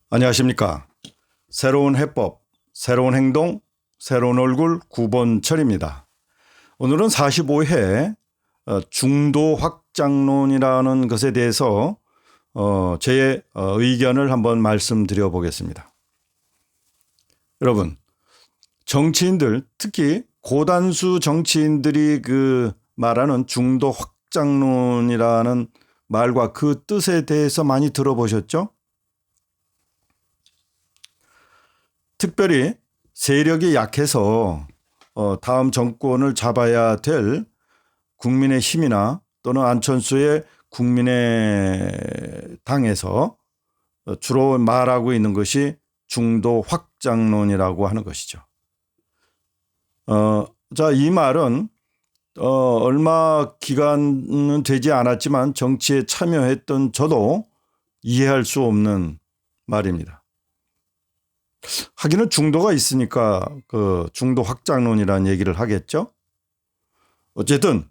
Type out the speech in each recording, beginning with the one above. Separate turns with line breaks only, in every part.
안녕하십니까. 새로운 해법, 새로운 행동, 새로운 얼굴 9번철입니다. 오늘은 45회 중도 확장론이라는 것에 대해서 제 의견을 한번 말씀드려 보겠습니다. 여러분, 정치인들, 특히 고단수 정치인들이 말하는 중도 확장론이라는 말과 그 뜻에 대해서 많이 들어보셨죠? 특별히 세력이 약해서 다음 정권을 잡아야 될 국민의힘이나 또는 안철수의 국민의당에서 주로 말하고 있는 것이 중도 확장론이라고 하는 것이죠. 자, 이 말은 얼마 기간은 되지 않았지만 정치에 참여했던 저도 이해할 수 없는 말입니다. 하기는 중도가 있으니까 중도 확장론이라는 얘기를 하겠죠. 어쨌든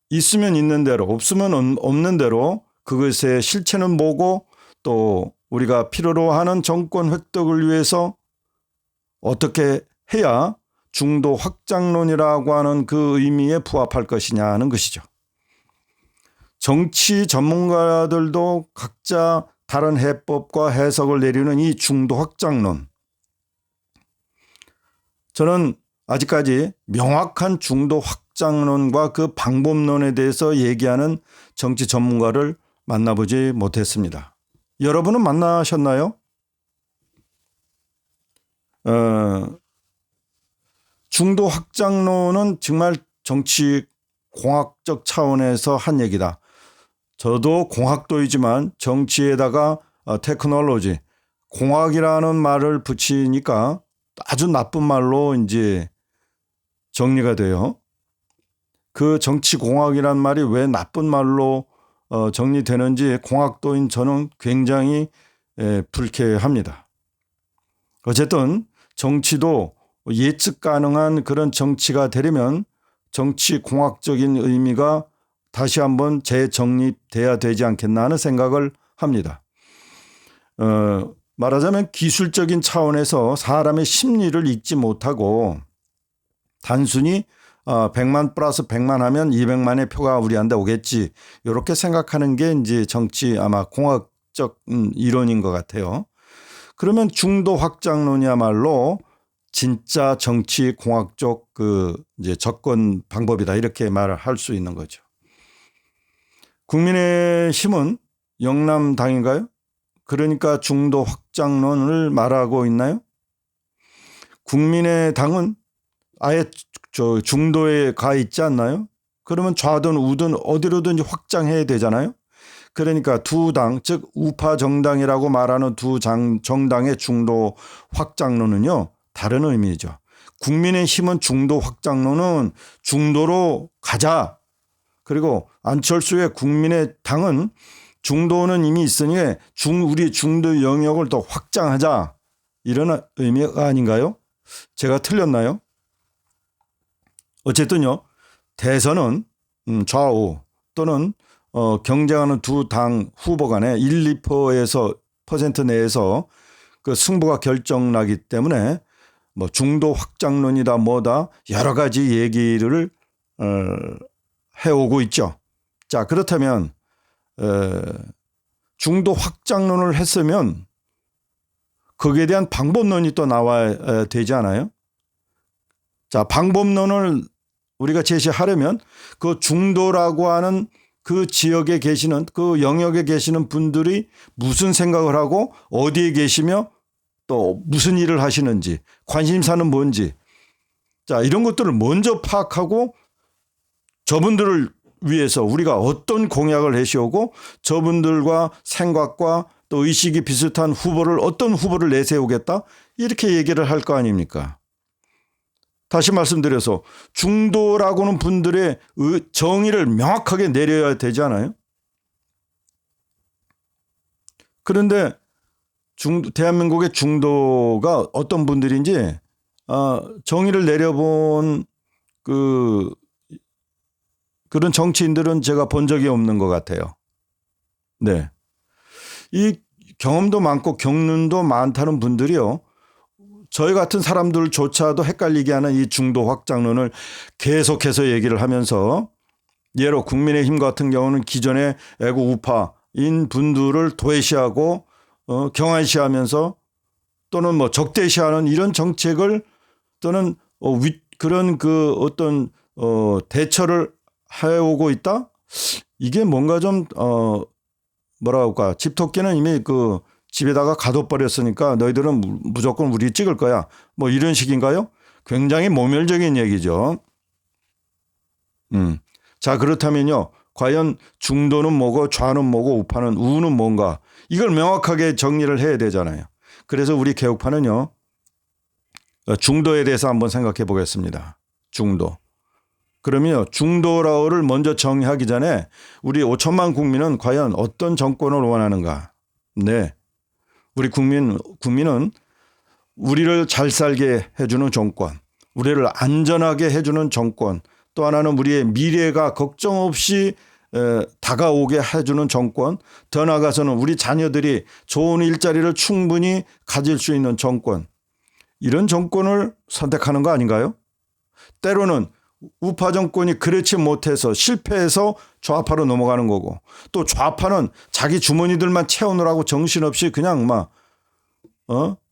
있으면 있는 대로 없으면 없는 대로 그것의 실체는 뭐고 또 우리가 필요로 하는 정권 획득을 위해서 어떻게 해야 중도 확장론이라고 하는 그 의미에 부합할 것이냐 하는 것이죠. 정치 전문가들도 각자 다른 해법과 해석을 내리는 이 중도 확장론. 저는 아직까지 명확한 중도 확장론과 그 방법론에 대해서 얘기하는 정치 전문가를 만나보지 못했습니다. 여러분은 만나셨나요? 중도 확장론은 정말 정치 공학적 차원에서 한 얘기다. 저도 공학도이지만 정치에다가 테크놀로지, 공학이라는 말을 붙이니까 아주 나쁜 말로 이제 정리가 돼요. 그 정치 공학이란 말이 왜 나쁜 말로 정리되는지 공학도인 저는 굉장히 불쾌합니다. 어쨌든 정치도 예측 가능한 그런 정치가 되려면 정치 공학적인 의미가 다시 한번 재정립돼야 되지 않겠나 하는 생각을 합니다. 말하자면 기술적인 차원에서 사람의 심리를 읽지 못하고 단순히 100만 플러스 100만 하면 200만의 표가 우리한테 오겠지. 이렇게 생각하는 게 이제 정치 아마 공학적 이론인 것 같아요. 그러면 중도 확장론이야말로 진짜 정치 공학적 이제 접근 방법이다. 이렇게 말을 할 수 있는 거죠. 국민의힘은 영남당인가요? 그러니까 중도 확장론을 말하고 있나요? 국민의당은 아예 중도에 가 있지 않나요? 그러면 좌든 우든 어디로든지 확장해야 되잖아요. 그러니까 두 당, 즉 우파 정당이라고 말하는 두 정당의 중도 확장론은요, 다른 의미죠. 국민의힘은 중도 확장론은 중도로 가자. 그리고 안철수의 국민의당은 중도는 이미 있으니 우리 중도 영역을 더 확장하자. 이런 의미가 아닌가요? 제가 틀렸나요? 어쨌든요. 대선은 좌우 또는 경쟁하는 두 당 후보 간에 1, 2% 내에서 그 승부가 결정나기 때문에 뭐 중도 확장론이다 뭐다 여러 가지 얘기를 해오고 있죠. 자, 그렇다면 중도 확장론을 했으면 거기에 대한 방법론이 또 나와야 되지 않아요? 자, 방법론을 우리가 제시하려면 그 중도라고 하는 그 지역에 계시는 그 영역에 계시는 분들이 무슨 생각을 하고 어디에 계시며 또 무슨 일을 하시는지 관심사는 뭔지 자, 이런 것들을 먼저 파악하고 저분들을 위해서 우리가 어떤 공약을 해시오고 저분들과 생각과 또 의식이 비슷한 후보를 어떤 후보를 내세우겠다 이렇게 얘기를 할 거 아닙니까? 다시 말씀드려서 중도라고는 분들의 정의를 명확하게 내려야 되지 않아요? 그런데 대한민국의 중도가 어떤 분들인지 정의를 내려본 그런 정치인들은 제가 본 적이 없는 것 같아요. 네. 이 경험도 많고 경륜도 많다는 분들이요. 저희 같은 사람들조차도 헷갈리게 하는 이 중도 확장론을 계속해서 얘기를 하면서 예로 국민의힘 같은 경우는 기존의 애국 우파인 분들을 도외시하고 경한시하면서 또는 뭐 적대시하는 이런 정책을 또는 그런 그 어떤 대처를 해오고 있다. 이게 뭔가 좀 뭐라고 할까, 집토끼는 이미 그 집에다가 가둬버렸으니까 너희들은 무조건 우리 찍을 거야. 뭐 이런 식인가요? 굉장히 모멸적인 얘기죠. 자, 그렇다면요. 과연 중도는 뭐고 좌는 뭐고 우파는 우는 뭔가, 이걸 명확하게 정리를 해야 되잖아요. 그래서 우리 개혁파는요. 중도에 대해서 한번 생각해 보겠습니다. 중도. 그러면 중도를 먼저 정의하기 전에 우리 5천만 국민은 과연 어떤 정권을 원하는가. 네. 우리 국민은 우리를 잘 살게 해주는 정권, 우리를 안전하게 해주는 정권, 또 하나는 우리의 미래가 걱정 없이 다가오게 해주는 정권, 더 나아가서는 우리 자녀들이 좋은 일자리를 충분히 가질 수 있는 정권, 이런 정권을 선택하는 거 아닌가요? 때로는 우파 정권이 그렇지 못해서 실패해서 좌파로 넘어가는 거고, 또 좌파는 자기 주머니들만 채우느라고 정신없이 그냥 막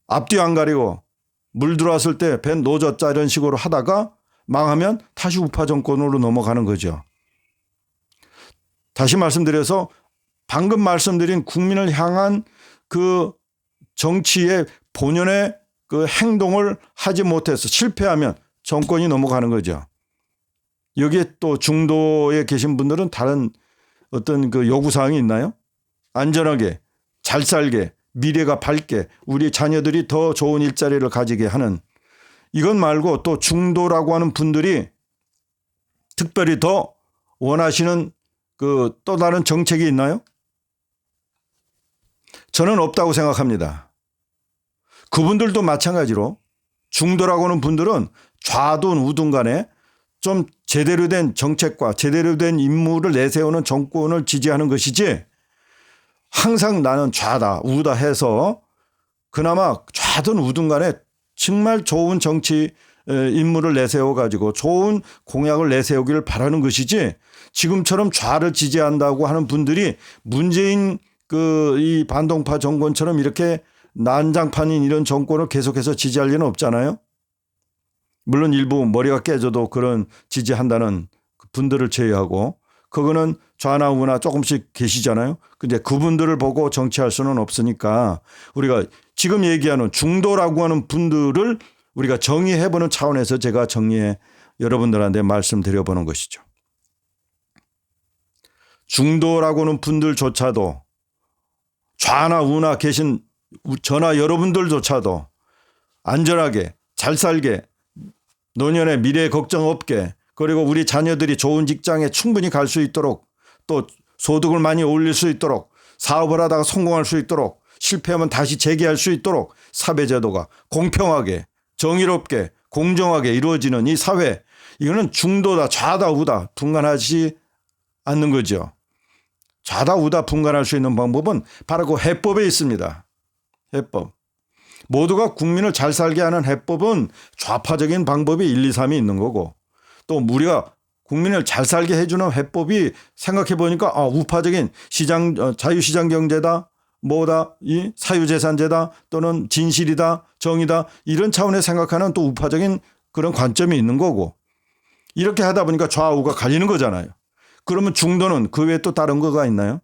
앞뒤 안 가리고 물 들어왔을 때 배 노졌자 이런 식으로 하다가 망하면 다시 우파 정권으로 넘어가는 거죠. 다시 말씀드려서 방금 말씀드린 국민을 향한 그 정치의 본연의 그 행동을 하지 못해서 실패하면 정권이 넘어가는 거죠. 여기에 또 중도에 계신 분들은 다른 어떤 그 요구사항이 있나요? 안전하게, 잘 살게, 미래가 밝게, 우리 자녀들이 더 좋은 일자리를 가지게 하는, 이것 말고 또 중도라고 하는 분들이 특별히 더 원하시는 그 또 다른 정책이 있나요? 저는 없다고 생각합니다. 그분들도 마찬가지로 중도라고 하는 분들은 좌든 우든 간에 좀 제대로 된 정책과 제대로 된 인물을 내세우는 정권을 지지하는 것이지, 항상 나는 좌다 우다 해서 그나마 좌든 우든 간에 정말 좋은 정치 인물을 내세워 가지고 좋은 공약을 내세우기를 바라는 것이지, 지금처럼 좌를 지지한다고 하는 분들이 문재인 이 반동파 정권처럼 이렇게 난장판인 이런 정권을 계속해서 지지할 리는 없잖아요. 물론 일부 머리가 깨져도 그런 지지한다는 분들을 제외하고, 그거는 좌나 우나 조금씩 계시잖아요. 근데 그분들을 보고 정치할 수는 없으니까 우리가 지금 얘기하는 중도라고 하는 분들을 우리가 정의해보는 차원에서 제가 정리해 여러분들한테 말씀드려보는 것이죠. 중도라고 하는 분들조차도, 좌나 우나 계신 저나 여러분들조차도 안전하게 잘 살게, 노년의 미래 걱정 없게, 그리고 우리 자녀들이 좋은 직장에 충분히 갈 수 있도록, 또 소득을 많이 올릴 수 있도록, 사업을 하다가 성공할 수 있도록, 실패하면 다시 재기할 수 있도록 사회제도가 공평하게 정의롭게 공정하게 이루어지는 이 사회, 이거는 중도다 좌다 우다 분간하지 않는 거죠. 좌다 우다 분간할 수 있는 방법은 바로 그 해법에 있습니다. 해법. 모두가 국민을 잘 살게 하는 해법은 좌파적인 방법이 1, 2, 3이 있는 거고, 또 우리가 국민을 잘 살게 해주는 해법이 생각해 보니까 우파적인 자유시장 경제다, 뭐다, 이 사유재산제다, 또는 진실이다, 정의다, 이런 차원에 생각하는 또 우파적인 그런 관점이 있는 거고, 이렇게 하다 보니까 좌우가 갈리는 거잖아요. 그러면 중도는 그 외에 또 다른 거가 있나요?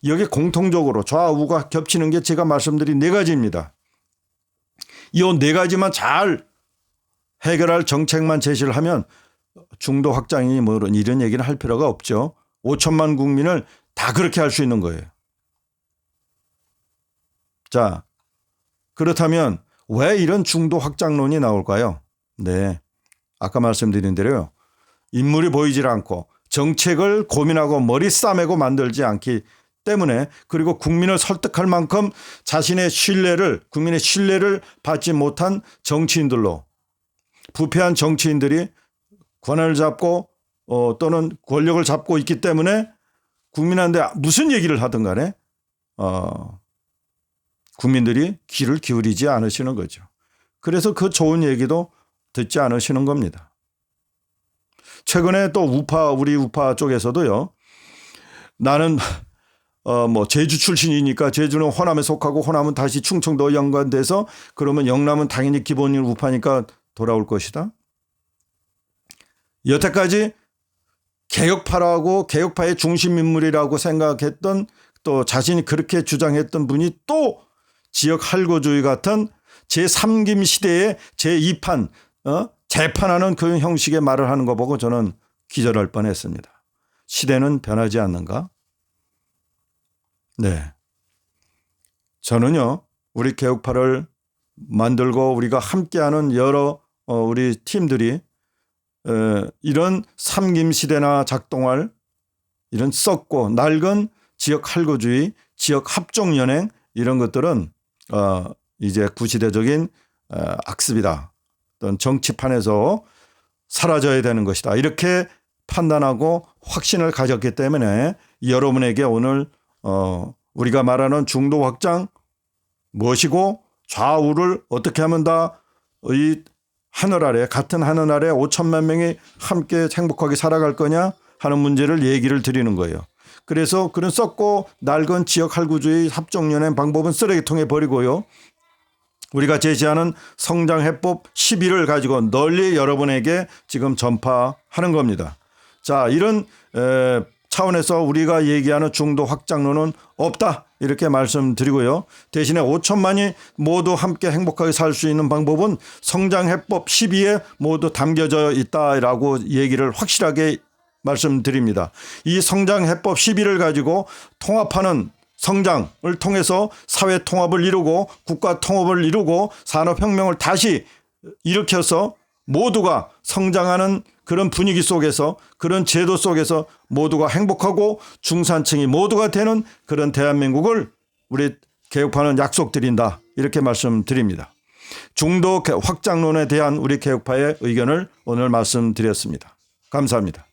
여기 공통적으로 좌우가 겹치는 게 제가 말씀드린 4가지입니다. 이 4가지만 잘 해결할 정책만 제시를 하면 중도 확장이 뭐 이런 얘기는 할 필요가 없죠. 5천만 국민을 다 그렇게 할 수 있는 거예요. 자, 그렇다면 왜 이런 중도 확장론이 나올까요? 네, 아까 말씀드린 대로요. 인물이 보이질 않고 정책을 고민하고 머리 싸매고 만들지 않기 때문에, 그리고 국민을 설득할 만큼 국민의 신뢰를 받지 못한 정치인들로, 부패한 정치인들이 권한을 잡고 또는 권력을 잡고 있기 때문에 국민한테 무슨 얘기를 하든 간에 국민들이 귀를 기울이지 않으시는 거죠. 그래서 그 좋은 얘기도 듣지 않으시는 겁니다. 최근에 또 우리 우파 쪽에서도요. 나는 제주 출신이니까 제주는 호남에 속하고 호남은 다시 충청도 연관돼서 그러면 영남은 당연히 기본인 우파니까 돌아올 것이다. 여태까지 개혁파라고 개혁파의 중심 인물이라고 생각했던 또 자신이 그렇게 주장했던 분이 또 지역 할거주의 같은 제3김 시대의 제2판 재판하는 그런 형식의 말을 하는 거 보고 저는 기절할 뻔했습니다. 시대는 변하지 않는가? 네. 저는요. 우리 개혁파를 만들고 우리가 함께하는 여러 우리 팀들이 이런 삼김시대나 작동할 이런 썩고 낡은 지역 할거주의, 지역 합종연행 이런 것들은 이제 구시대적인 악습이다. 어떤 정치판에서 사라져야 되는 것이다. 이렇게 판단하고 확신을 가졌기 때문에 여러분에게 오늘 우리가 말하는 중도 확장 무엇이고 좌우를 어떻게 하면 다 이 하늘 아래 같은 하늘 아래 5천만 명이 함께 행복하게 살아갈 거냐 하는 문제를 얘기를 드리는 거예요. 그래서 그런 썩고 낡은 지역 할구주의 합종연행 방법은 쓰레기통에 버리고요. 우리가 제시하는 성장해법 12를 가지고 널리 여러분에게 지금 전파하는 겁니다. 자, 이런 차원에서 우리가 얘기하는 중도 확장론은 없다 이렇게 말씀드리고요. 대신에 5천만이 모두 함께 행복하게 살 수 있는 방법은 성장해법 12에 모두 담겨져 있다라고 얘기를 확실하게 말씀드립니다. 이 성장해법 12를 가지고 통합하는 성장을 통해서 사회 통합을 이루고 국가 통합을 이루고 산업혁명을 다시 일으켜서 모두가 성장하는 그런 분위기 속에서 그런 제도 속에서 모두가 행복하고 중산층이 모두가 되는 그런 대한민국을 우리 개혁파는 약속드린다 이렇게 말씀드립니다. 중도 확장론에 대한 우리 개혁파의 의견을 오늘 말씀드렸습니다. 감사합니다.